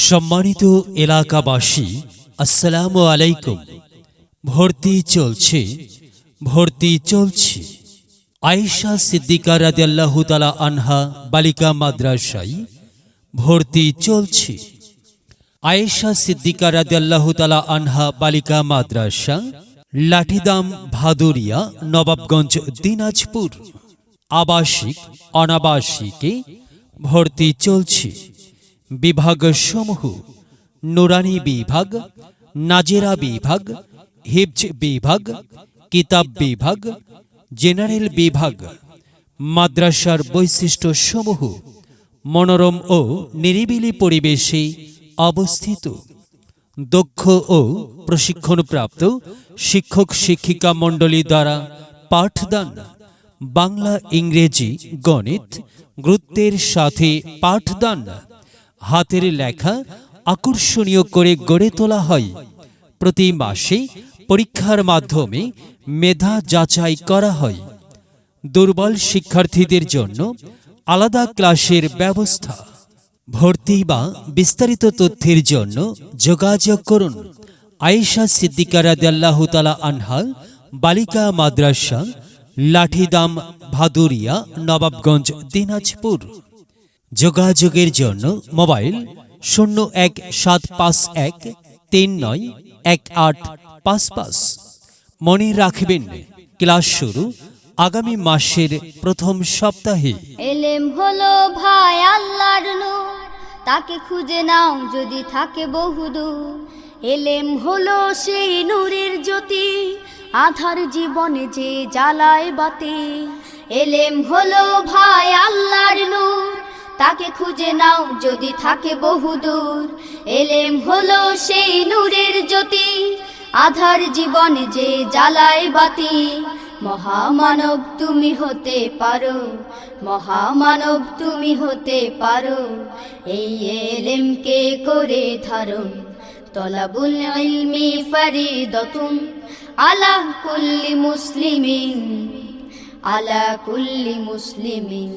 সম্মানিত এলাকাবাসী, আসসালামু আলাইকুম। ভর্তি চলছে আয়েশা সিদ্দিকা রাদিয়াল্লাহু তাআলা আনহা বালিকা মাদ্রাসায় ভর্তি চলছে। আয়েশা সিদ্দিকা রাদিয়াল্লাহু তাআলা আনহা বালিকা মাদ্রাসা, লাঠিদাম, ভাদুরিয়া, নবাবগঞ্জ, দিনাজপুর। আবাসিক অনাবাসিকে ভর্তি চলছে। বিভাগসমূহ: নুরানি বিভাগ, নাজেরা বিভাগ, হিফজ বিভাগ, কিতাব বিভাগ, জেনারেল বিভাগ। মাদ্রাসার বৈশিষ্ট্যসমূহ: মনোরম ও নিরিবিলি পরিবেশে অবস্থিত। দক্ষ ও প্রশিক্ষণপ্রাপ্ত শিক্ষক শিক্ষিকা মণ্ডলী দ্বারা পাঠদান। বাংলা, ইংরেজি, গণিত গুরুত্বের সাথে পাঠদান। হাতের লেখা আকর্ষণীয় করে গড়ে তোলা হয়। প্রতি মাসে পরীক্ষার মাধ্যমে মেধা যাচাই করা হয়। দুর্বল শিক্ষার্থীদের জন্য আলাদা ক্লাসের ব্যবস্থা। ভর্তি বা বিস্তারিত তথ্যের জন্য যোগাযোগ করুন আয়েশা সিদ্দিকা রাদিয়াল্লাহু তাআলা আনহা বালিকা মাদ্রাসা, লাঠিদাম, ভাদুরিয়া, নবাবগঞ্জ, দিনাজপুর। যোগাযোগের জন্য মোবাইল 017513918555। মনে রাখবেন, ক্লাস শুরু আগামী মাসের প্রথম সপ্তাহে। এলেম হলো ভাই আল্লাহর নূর, তাকে খুঁজে নাও যদি থাকে বহুদূর। এলেম হলো সেই নূরের জ্যোতি, আধার জীবনে যে জ্বালায় বাতি। এলেম হলো ভাই আল্লাহর নূর, তাকে খুঁজে নাও যদি থাকে বহুদূর। এলেম হলো সেই নূরের জ্যোতি, আধার জীবনে যে জ্বালায় বাতি। মহামানব তুমি হতে পারো, মহামানব তুমি হতে পারো। এই এলেমকে করে ধারণ, তলাবুল ইলমি ফরিদাতুন আলা কুল্লি মুসলিমিন, আলা কুল্লি মুসলিমিন।